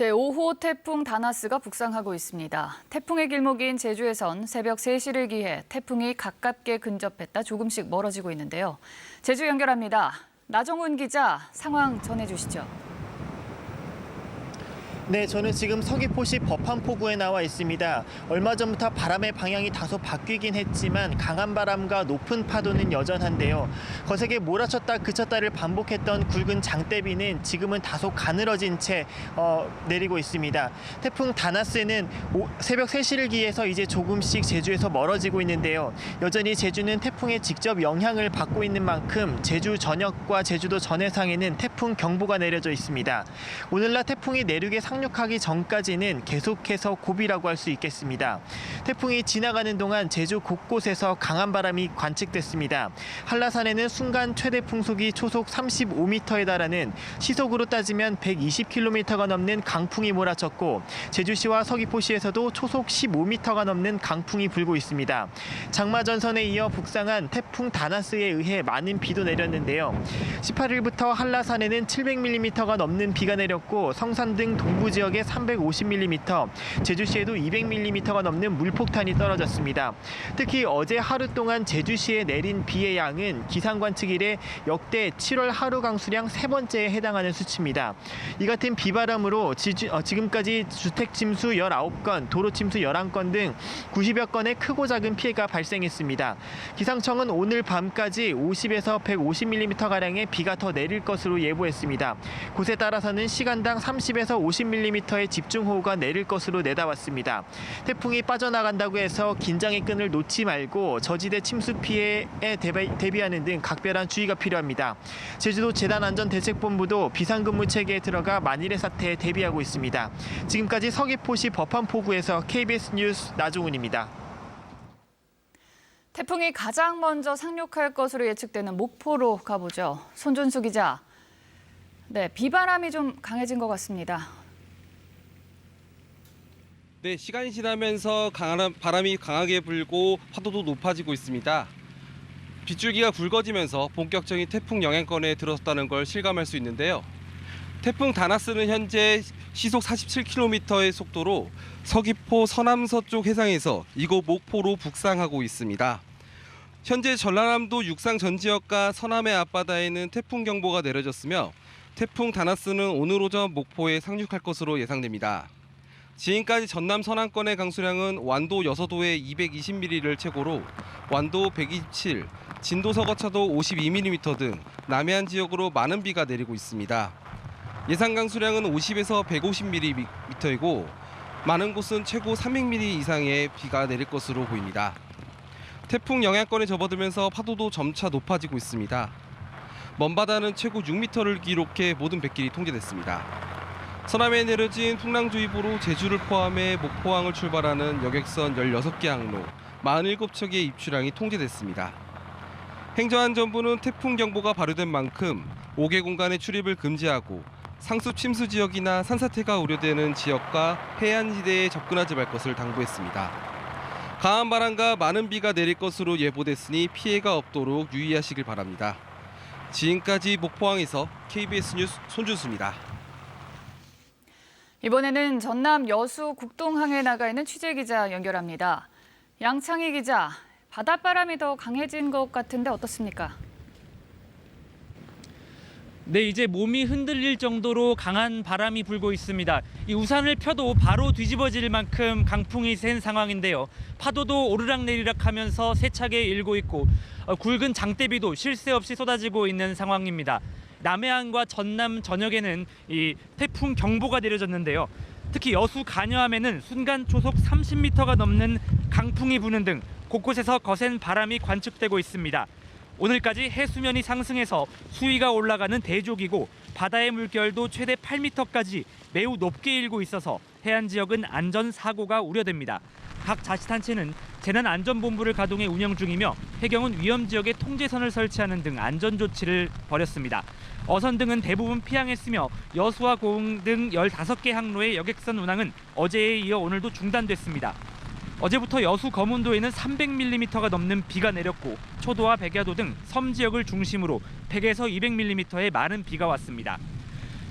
제5호 태풍 다나스가 북상하고 있습니다. 태풍의 길목인 제주에선 새벽 3시를 기해 태풍이 가깝게 근접했다 조금씩 멀어지고 있는데요. 제주 연결합니다. 나정훈 기자, 상황 전해주시죠. 네, 저는 지금 서귀포시 법한포구에 나와 있습니다. 얼마 전부터 바람의 방향이 다소 바뀌긴 했지만 강한 바람과 높은 파도는 여전한데요. 거세게 몰아쳤다 그쳤다를 반복했던 굵은 장대비는 지금은 다소 가늘어진 채 내리고 있습니다. 태풍 다나스는 새벽 3시를 기해서 이제 조금씩 제주에서 멀어지고 있는데요. 여전히 제주는 태풍의 직접 영향을 받고 있는 만큼 제주 전역과 제주도 전해상에는 태풍 경보가 내려져 있습니다. 오늘날 태풍이 내륙에 상륙하기 전까지는 계속해서 고비라고 할 수 있겠습니다. 태풍이 지나가는 동안 제주 곳곳에서 강한 바람이 관측됐습니다. 한라산에는 순간 최대 풍속이 초속 35m에 달하는 시속으로 따지면 120km가 넘는 강풍이 몰아쳤고 제주시와 서귀포시에서도 초속 15m가 넘는 강풍이 불고 있습니다. 장마 전선에 이어 북상한 태풍 다나스에 의해 많은 비도 내렸는데요. 18일부터 한라산에는 700mm가 넘는 비가 내렸고 성산 등 동부 지역에 350mm, 제주시에도 200mm가 넘는 물폭탄이 떨어졌습니다. 특히 어제 하루 동안 제주시에 내린 비의 양은 기상관측 이래 역대 7월 하루 강수량 3번째에 해당하는 수치입니다. 이 같은 비바람으로 지금까지 주택 침수 19건, 도로 침수 11건 등 90여 건의 크고 작은 피해가 발생했습니다. 기상청은 오늘 밤까지 50에서 150mm가량의 비가 더 내릴 것으로 예보했습니다. 곳에 따라서는 시간당 30에서 50mm의 집중호우가 내릴 것으로 내다봤습니다. 태풍이 빠져나간다고 해서 긴장의 끈을 놓지 말고 저지대 침수 피해에 대비하는 등 각별한 주의가 필요합니다. 제주도 재난안전대책본부도 비상근무 체계에 들어가 만일의 사태에 대비하고 있습니다. 지금까지 서귀포시 법한포구에서 KBS 뉴스 나종훈입니다. 태풍이 가장 먼저 상륙할 것으로 예측되는 목포로 가보죠. 손준수 기자. 네, 비바람이 좀 강해진 것 같습니다. 네, 시간이 지나면서 바람이 강하게 불고 파도도 높아지고 있습니다. 빗줄기가 굵어지면서 본격적인 태풍 영향권에 들어섰다는 걸 실감할 수 있는데요. 태풍 다나스는 현재 시속 47km의 속도로 서귀포 서남서쪽 해상에서 이곳 목포로 북상하고 있습니다. 현재 전라남도 육상 전 지역과 서남해 앞바다에는 태풍 경보가 내려졌으며 태풍 다나스는 오늘 오전 목포에 상륙할 것으로 예상됩니다. 지금까지 전남 서남권의 강수량은 완도 여서도에 220mm를 최고로 완도 127, 진도 서거차도 52mm 등 남해안 지역으로 많은 비가 내리고 있습니다. 예상 강수량은 50에서 150mm이고 많은 곳은 최고 300mm 이상의 비가 내릴 것으로 보입니다. 태풍 영향권에 접어들면서 파도도 점차 높아지고 있습니다. 먼바다는 최고 6m를 기록해 모든 뱃길이 통제됐습니다. 서남에 내려진 풍랑주의보로 제주를 포함해 목포항을 출발하는 여객선 16개 항로 47척의 입출항이 통제됐습니다. 행정안전부는 태풍 경보가 발효된 만큼 5개 공간의 출입을 금지하고 상습 침수 지역이나 산사태가 우려되는 지역과 해안지대에 접근하지 말 것을 당부했습니다. 강한 바람과 많은 비가 내릴 것으로 예보됐으니 피해가 없도록 유의하시길 바랍니다. 지금까지 목포항에서 KBS 뉴스 손준수입니다. 이번에는 전남 여수 국동항에 나가 있는 취재기자 연결합니다. 양창희 기자, 바닷바람이 더 강해진 것 같은데 어떻습니까? 네, 이제 몸이 흔들릴 정도로 강한 바람이 불고 있습니다. 이 우산을 펴도 바로 뒤집어질 만큼 강풍이 센 상황인데요. 파도도 오르락내리락 하면서 세차게 일고 있고 굵은 장대비도 쉴 새 없이 쏟아지고 있는 상황입니다. 남해안과 전남 전역에는 이 태풍 경보가 내려졌는데요. 특히 여수 간여함에는 순간 초속 30m가 넘는 강풍이 부는 등 곳곳에서 거센 바람이 관측되고 있습니다. 오늘까지 해수면이 상승해서 수위가 올라가는 대조기고 바다의 물결도 최대 8m까지 매우 높게 일고 있어서 해안 지역은 안전사고가 우려됩니다. 각 자치단체는 재난안전본부를 가동해 운영 중이며 해경은 위험지역에 통제선을 설치하는 등 안전조치를 벌였습니다. 어선 등은 대부분 피항했으며 여수와 고흥 등 15개 항로의 여객선 운항은 어제에 이어 오늘도 중단됐습니다. 어제부터 여수 거문도에는 300mm가 넘는 비가 내렸고 초도와 백야도 등 섬 지역을 중심으로 100에서 200mm의 많은 비가 왔습니다.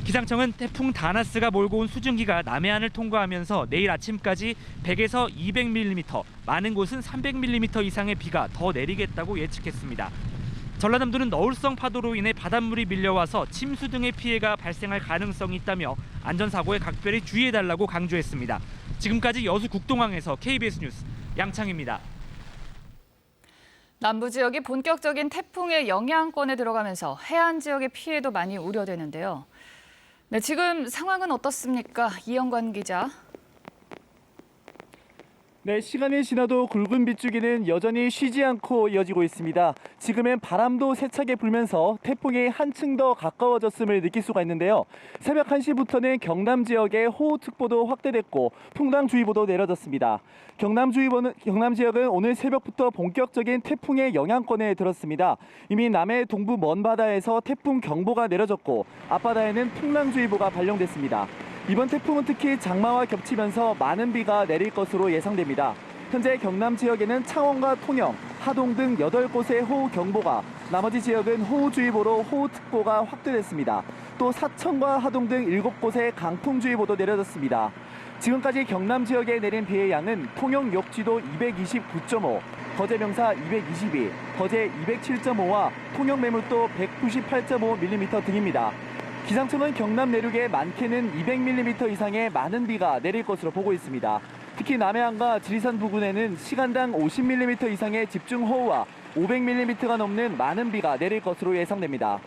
기상청은 태풍 다나스가 몰고 온 수증기가 남해안을 통과하면서 내일 아침까지 100에서 200mm, 많은 곳은 300mm 이상의 비가 더 내리겠다고 예측했습니다. 전라남도는 너울성 파도로 인해 바닷물이 밀려와서 침수 등의 피해가 발생할 가능성이 있다며 안전사고에 각별히 주의해달라고 강조했습니다. 지금까지 여수 국동항에서 KBS 뉴스 양창입니다. 남부 지역이 본격적인 태풍의 영향권에 들어가면서 해안 지역의 피해도 많이 우려되는데요. 네, 지금 상황은 어떻습니까? 이영관 기자. 네, 시간이 지나도 굵은 빗줄기는 여전히 쉬지 않고 이어지고 있습니다. 지금은 바람도 세차게 불면서 태풍이 한층 더 가까워졌음을 느낄 수가 있는데요. 새벽 1시부터는 경남 지역에 호우특보도 확대됐고 풍랑주의보도 내려졌습니다. 경남 지역은 오늘 새벽부터 본격적인 태풍의 영향권에 들었습니다. 이미 남해 동부 먼바다에서 태풍 경보가 내려졌고 앞바다에는 풍랑주의보가 발령됐습니다. 이번 태풍은 특히 장마와 겹치면서 많은 비가 내릴 것으로 예상됩니다. 현재 경남 지역에는 창원과 통영, 하동 등 8곳의 호우경보가, 나머지 지역은 호우주의보로 호우특보가 확대됐습니다. 또 사천과 하동 등 7곳에 강풍주의보도 내려졌습니다. 지금까지 경남 지역에 내린 비의 양은 통영 욕지도 229.5, 거제 명사 222, 거제 207.5와 통영 매물도 198.5mm 등입니다. 기상청은 경남 내륙에 많게는 200mm 이상의 많은 비가 내릴 것으로 보고 있습니다. 특히 남해안과 지리산 부근에는 시간당 50mm 이상의 집중호우와 500mm가 넘는 많은 비가 내릴 것으로 예상됩니다.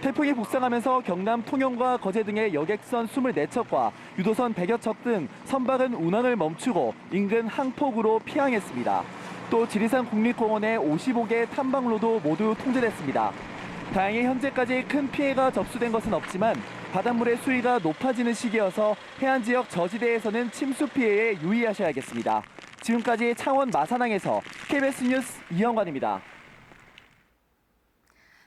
태풍이 북상하면서 경남 통영과 거제 등의 여객선 24척과 유도선 100여 척 등 선박은 운항을 멈추고 인근 항폭으로 피항했습니다. 또 지리산 국립공원의 55개 탐방로도 모두 통제됐습니다. 다행히 현재까지 큰 피해가 접수된 것은 없지만 바닷물의 수위가 높아지는 시기여서 해안 지역 저지대에서는 침수 피해에 유의하셔야겠습니다. 지금까지 창원 마산항에서 KBS 뉴스 이영관입니다.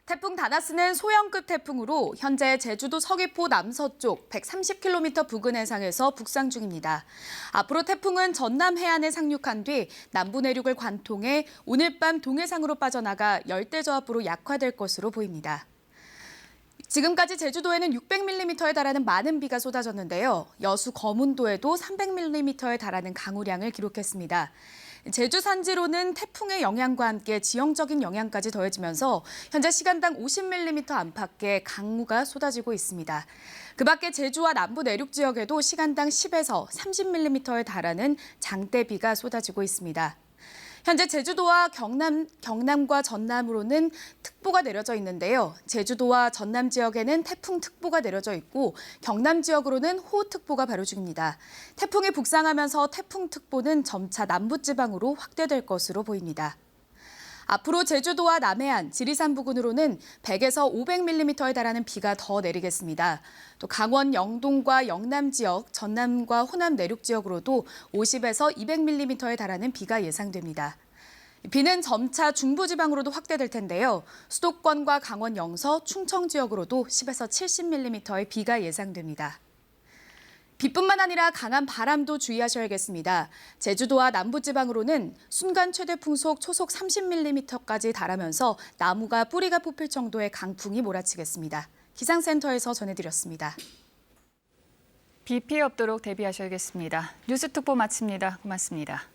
태풍 다나스는 소형급 태풍으로 현재 제주도 서귀포 남서쪽 130km 부근 해상에서 북상 중입니다. 앞으로 태풍은 전남 해안에 상륙한 뒤 남부 내륙을 관통해 오늘 밤 동해상으로 빠져나가 열대저압으로 약화될 것으로 보입니다. 지금까지 제주도에는 600mm에 달하는 많은 비가 쏟아졌는데요. 여수 거문도에도 300mm에 달하는 강우량을 기록했습니다. 제주 산지로는 태풍의 영향과 함께 지형적인 영향까지 더해지면서 현재 시간당 50mm 안팎의 강우가 쏟아지고 있습니다. 그 밖에 제주와 남부 내륙 지역에도 시간당 10에서 30mm에 달하는 장대비가 쏟아지고 있습니다. 현재 제주도와 경남과 전남으로는 특보가 내려져 있는데요. 제주도와 전남 지역에는 태풍특보가 내려져 있고 경남 지역으로는 호우특보가 발효 중입니다. 태풍이 북상하면서 태풍특보는 점차 남부지방으로 확대될 것으로 보입니다. 앞으로 제주도와 남해안, 지리산 부근으로는 100에서 500mm에 달하는 비가 더 내리겠습니다. 또 강원 영동과 영남 지역, 전남과 호남 내륙 지역으로도 50에서 200mm에 달하는 비가 예상됩니다. 비는 점차 중부지방으로도 확대될 텐데요. 수도권과 강원 영서, 충청 지역으로도 10에서 70mm의 비가 예상됩니다. 비뿐만 아니라 강한 바람도 주의하셔야겠습니다. 제주도와 남부지방으로는 순간 최대 풍속 초속 30mm까지 달하면서 나무가 뿌리가 뽑힐 정도의 강풍이 몰아치겠습니다. 기상센터에서 전해드렸습니다. 비 피해 없도록 대비하셔야겠습니다. 뉴스 특보 마칩니다. 고맙습니다.